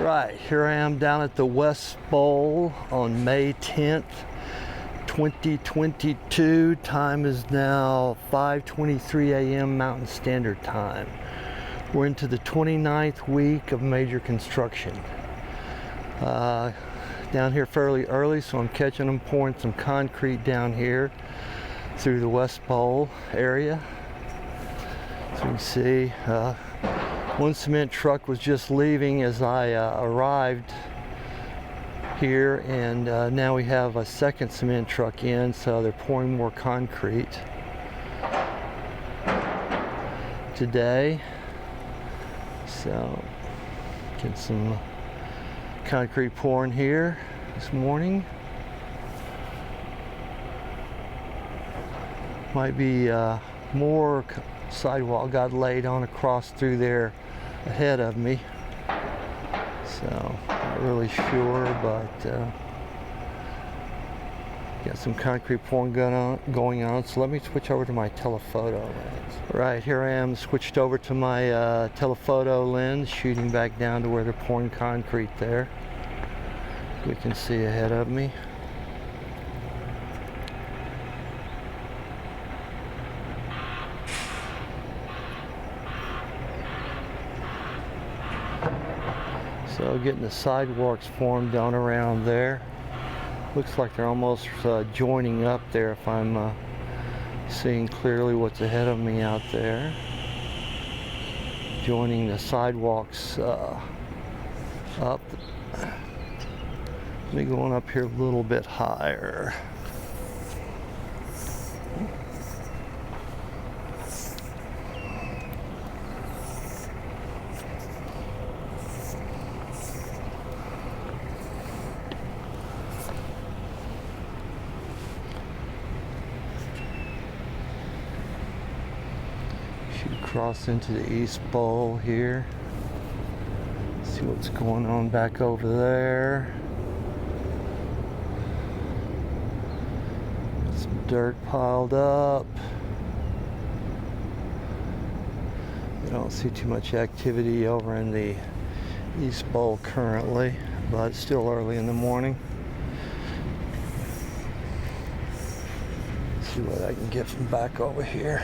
Right, here I am down at the West Bowl on May 10th, 2022. Time is now 5:23 a.m. Mountain Standard Time. We're into the 29th week of major construction. Down here fairly early, so I'm catching them pouring some concrete down here through the West Bowl area. So you can see one cement truck was just leaving as I arrived here, and now we have a second cement truck in, so they're pouring more concrete today. So get some concrete pouring here this morning. Might be more sidewalk got laid on across through there ahead of me, so not really sure, but got some concrete pouring going on. So let me switch over to my telephoto lens. Right, here I am switched over to my telephoto lens, shooting back down to where they're pouring concrete there. We can see ahead of me. So getting the sidewalks formed down around there. Looks like they're almost joining up there if I'm seeing clearly what's ahead of me out there. Joining the sidewalks up. Let me go on up here a little bit higher. Cross into the East Bowl here. See what's going on back over there. Got some dirt piled up. I don't see too much activity over in the East Bowl currently, but it's still early in the morning. See what I can get from back over here.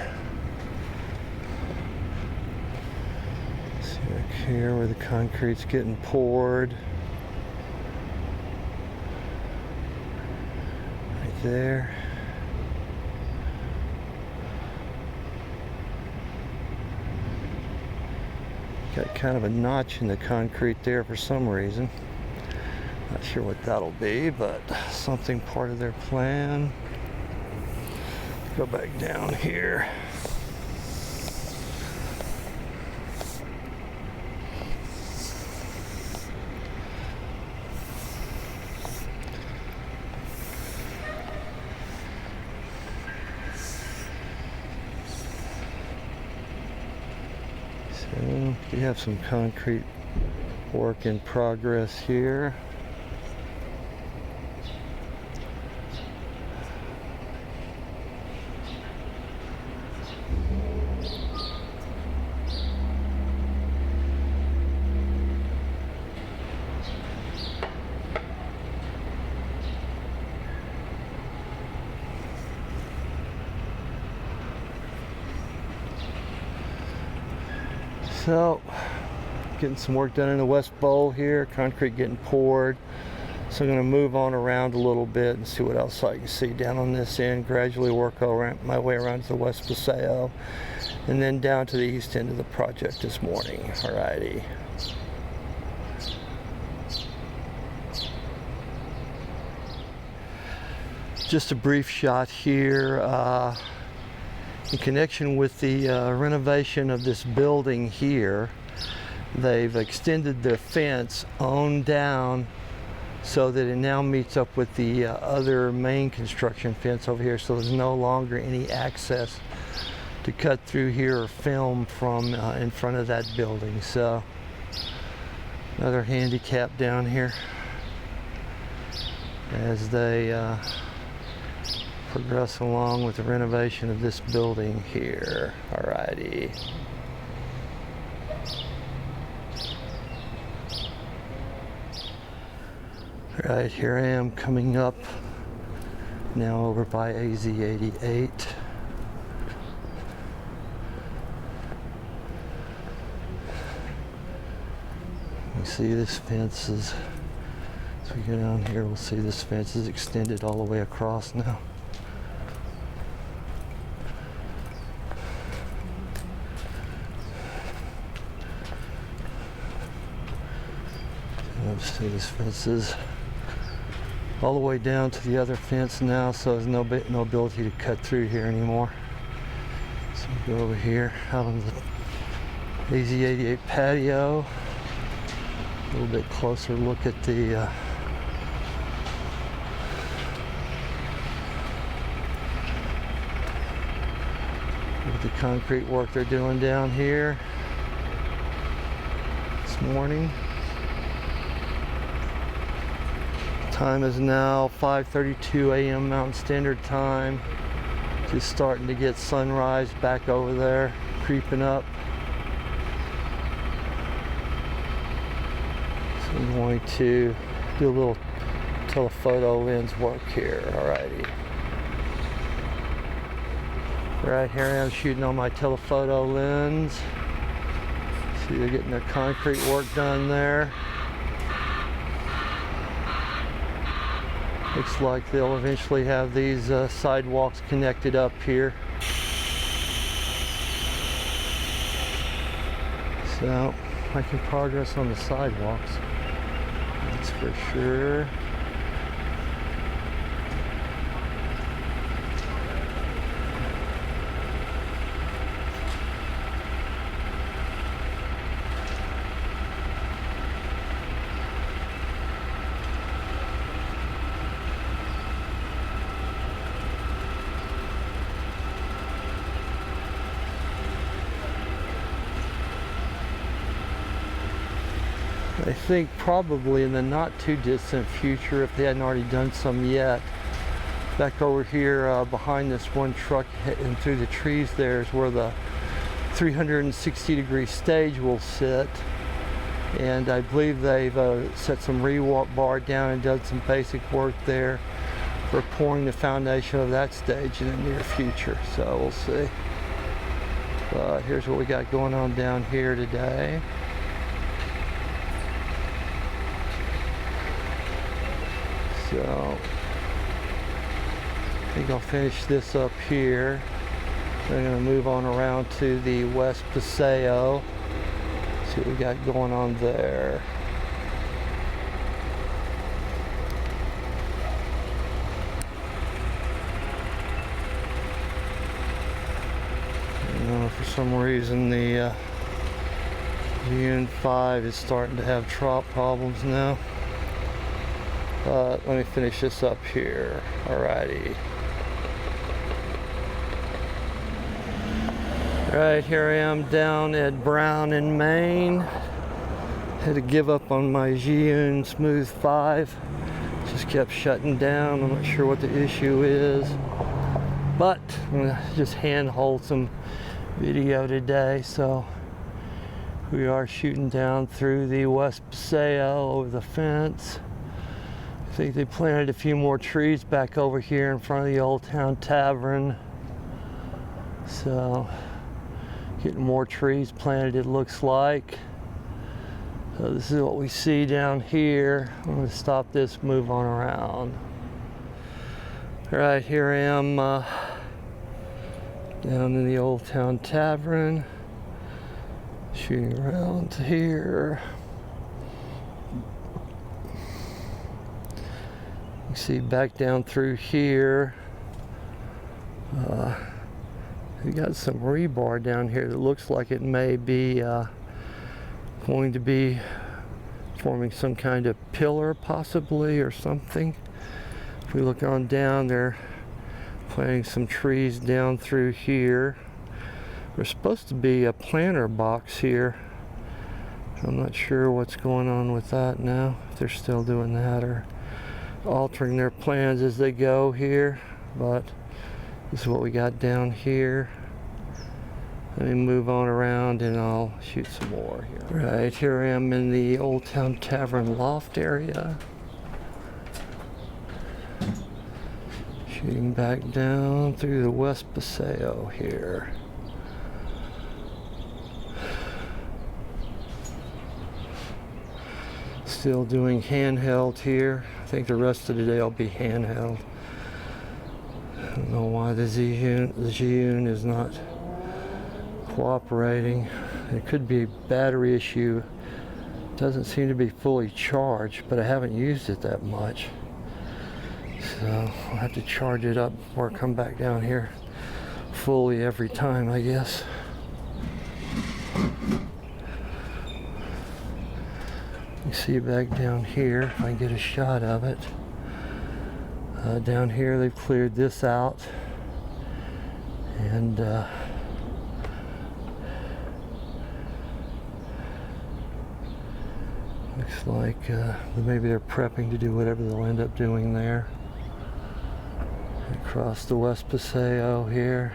Here where the concrete's getting poured. Right there. Got kind of a notch in the concrete there for some reason. Not sure what that'll be, but something part of their plan. Go back down here. We have some concrete work in progress here. So, getting some work done in the West Bowl here, concrete getting poured. So I'm going to move on around a little bit and see what else I can see down on this end. Gradually work my way around to the West Paseo and then down to the east end of the project this morning. Alrighty. Just a brief shot here. In connection with the renovation of this building here, they've extended the fence on down so that it now meets up with the other main construction fence over here, so there's no longer any access to cut through here or film from in front of that building. So another handicap down here as they progress along with the renovation of this building here. Alrighty. Right, here I am coming up now over by AZ88. You see this fence is, as we go down here, we'll see this fence is extended all the way across now. See, this fence is all the way down to the other fence now, so there's no ability to cut through here anymore. So we go over here out on the AZ88 patio. A little bit closer look at the concrete work they're doing down here this morning. Time is now 5:32 a.m. Mountain Standard Time. Just starting to get sunrise back over there, creeping up. So I'm going to do a little telephoto lens work here. Alrighty. Right here I am shooting on my telephoto lens. See, they're getting their concrete work done there. Looks like they'll eventually have these sidewalks connected up here. So, making progress on the sidewalks, that's for sure. I think probably in the not too distant future, if they hadn't already done some yet, back over here behind this one truck and through the trees there is where the 360-degree stage will sit. And I believe they've set some rebar down and done some basic work there for pouring the foundation of that stage in the near future. So we'll see. But here's what we got going on down here today. So I think I'll finish this up here. I'm going to move on around to the West Paseo. See what we got going on there. For some reason the Zhiyun 5 is starting to have trop problems now. Let me finish this up here. Alrighty. Right, here I am down at Brown in Maine. Had to give up on my Zhiyun Smooth 5. Just kept shutting down. I'm not sure what the issue is. But I'm gonna just hand-hold some video today. So we are shooting down through the West Paseo over the fence. I think they planted a few more trees back over here in front of the Old Town Tavern. So, getting more trees planted, it looks like. So this is what we see down here. I'm going to stop this, move on around. Right, here I am down in the Old Town Tavern. Shooting around to here. You see back down through here, we got some rebar down here that looks like it may be going to be forming some kind of pillar possibly or something. If we look on down, they're planting some trees down through here. There's supposed to be a planter box here. I'm not sure what's going on with that now, if they're still doing that or altering their plans as they go here, but this is what we got down here. Let me move on around and I'll shoot some more here. Right, here I am in the Old Town Tavern Loft area. Getting back down through the West Paseo here. Still doing handheld here. I think the rest of the day I'll be handheld. I don't know why the Zhiyun is not cooperating. It could be a battery issue. It doesn't seem to be fully charged, but I haven't used it that much. So I'll have to charge it up before I come back down here fully every time, I guess. You see back down here, if I can get a shot of it. Down here they've cleared this out, and looks like maybe they're prepping to do whatever they'll end up doing there. Across the West Paseo here.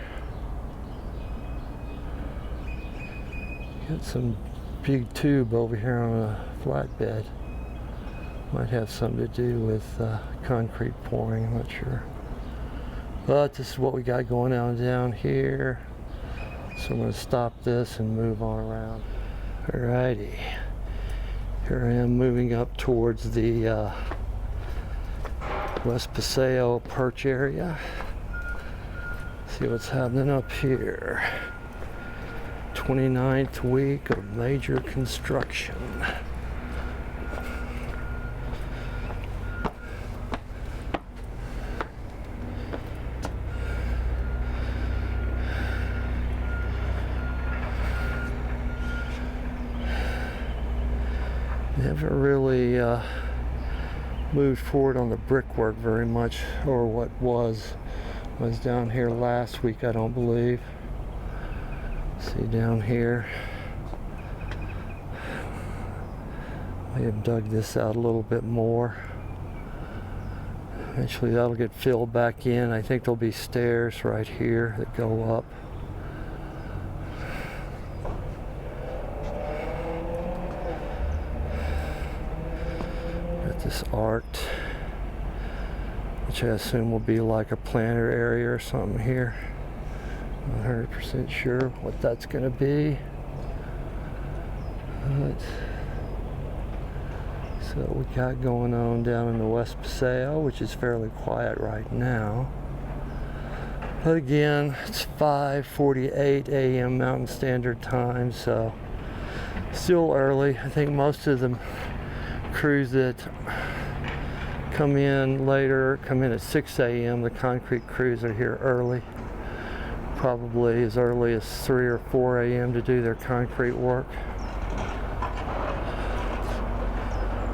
Got some big tube over here on a flatbed. Might have something to do with concrete pouring, I'm not sure. But this is what we got going on down here. So I'm going to stop this and move on around. Alrighty. Here I am moving up towards the West Paseo Perch area. See what's happening up here. 29th week of major construction. Never really moved forward on the brickwork very much, or what was down here last week, I don't believe. See down here, I have dug this out a little bit more. Eventually that'll get filled back in. I think there'll be stairs right here that go up. This art, which I assume will be like a planter area or something here. Not 100% sure what that's going to be. But, so we got going on down in the West Paseo, which is fairly quiet right now. But again, it's 5:48 a.m. Mountain Standard Time, so still early. I think most of them crews that come in later come in at 6 a.m. The concrete crews are here early, probably as early as 3 or 4 a.m. to do their concrete work.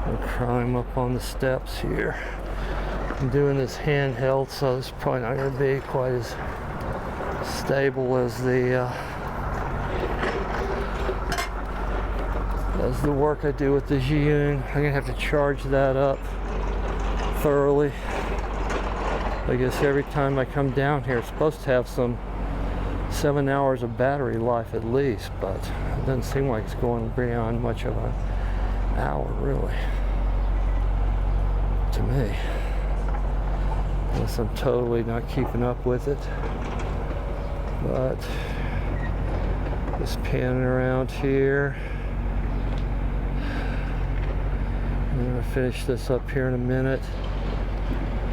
I'll climb up on the steps here. I'm doing this handheld, so it's probably not going to be quite as stable as the work I do with the Zhiyun. I'm gonna have to charge that up thoroughly. I guess every time I come down here, it's supposed to have some 7 hours of battery life at least, but it doesn't seem like it's going beyond much of an hour, really, to me. Unless I'm totally not keeping up with it. But just panning around here. I'm going to finish this up here in a minute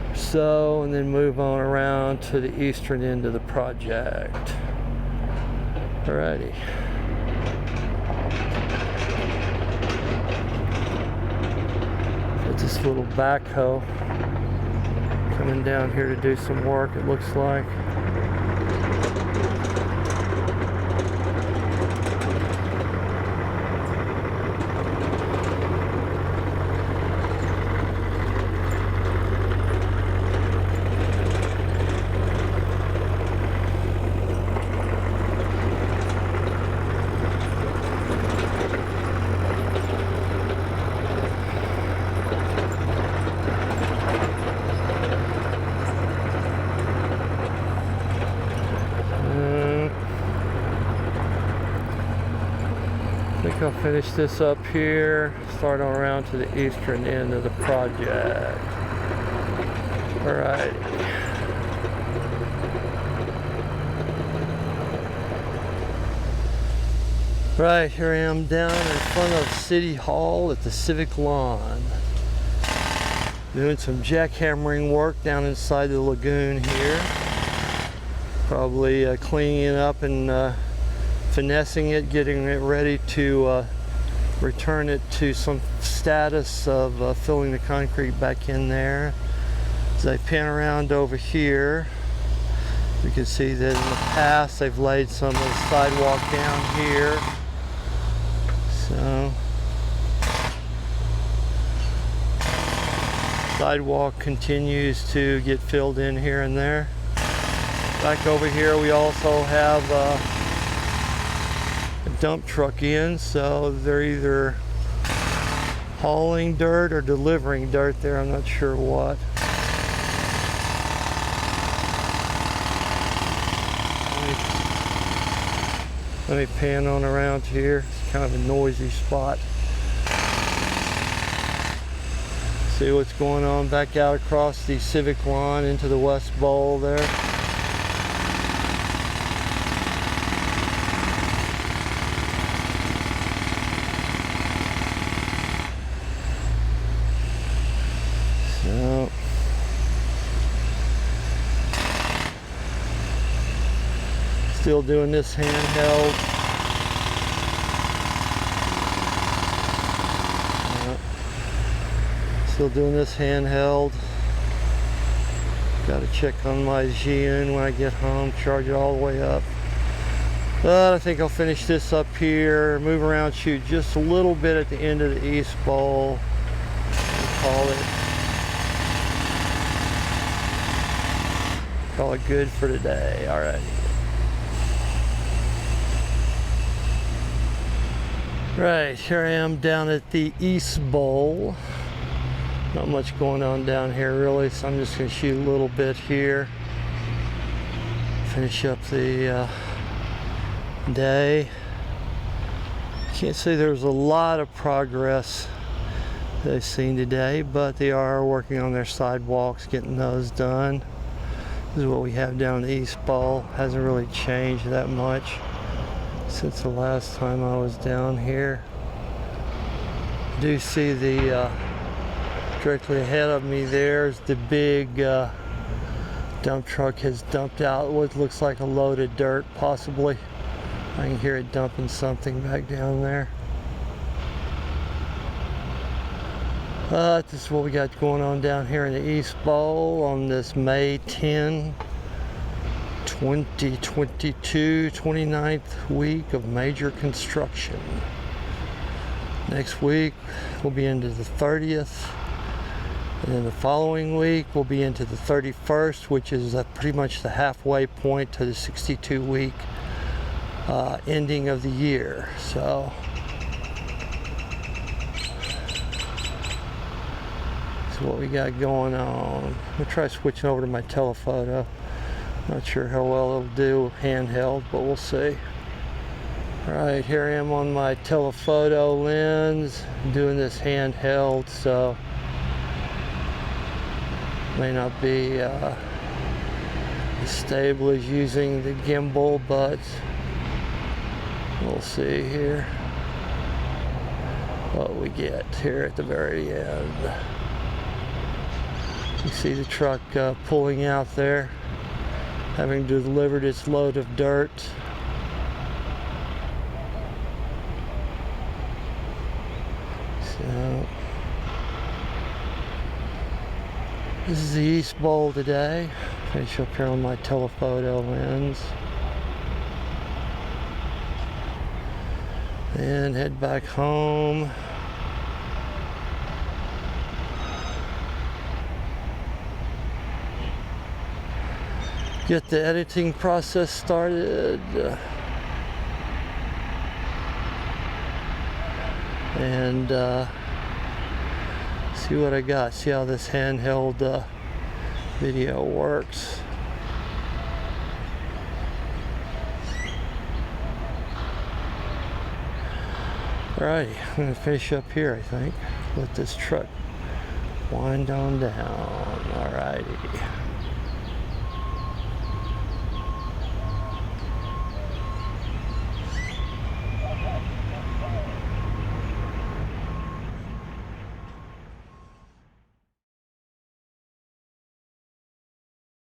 or so, and then move on around to the eastern end of the project. Alrighty. Got this little backhoe coming down here to do some work, it looks like. I think I'll finish this up here, start on around to the eastern end of the project. Alright. Right, here I am down in front of City Hall at the Civic Lawn. Doing some jackhammering work down inside the lagoon here. Probably cleaning it up and finessing it, getting it ready to return it to some status of filling the concrete back in there. As I pan around over here, you can see that in the past they've laid some of the sidewalk down here. So, sidewalk continues to get filled in here and there. Back over here we also have a dump truck in, so they're either hauling dirt or delivering dirt there, I'm not sure what. Let me pan on around here. It's kind of a noisy spot. See what's going on back out across the Civic Lawn into the West Bowl there. So, still doing this handheld. Still doing this handheld. Got to check on my Zhiyun when I get home, charge it all the way up. But I think I'll finish this up here, move around, shoot just a little bit at the end of the East Bowl. Call it good for today. All right. Right, here I am down at the East Bowl. Not much going on down here really, so I'm just going to shoot a little bit here. Finish up the day. Can't say there's a lot of progress they've seen today, but they are working on their sidewalks, getting those done. This is what we have down the East Bowl. Hasn't really changed that much since the last time I was down here. I do see the directly ahead of me there's the big dump truck has dumped out what looks like a load of dirt, possibly. I can hear it dumping something back down there. This is what we got going on down here in the East Bowl on this May 10, 2022, 29th week of major construction. Next week we'll be into the 30th, and then the following week we'll be into the 31st, which is pretty much the halfway point to the 62-week ending of the year. So that's what we got going on. I'm gonna try switching over to my telephoto. Not sure how well it'll do handheld, but we'll see. Alright, here I am on my telephoto lens, doing this handheld, so may not be as stable as using the gimbal, but we'll see here what we get here at the very end. You see the truck pulling out there, having delivered its load of dirt. So this is the East Bowl today. Finish up here on my telephoto lens. And head back home. Get the editing process started. And see what I got. See how this handheld video works. Alrighty, I'm gonna finish up here, I think. Let this truck wind on down. Alrighty.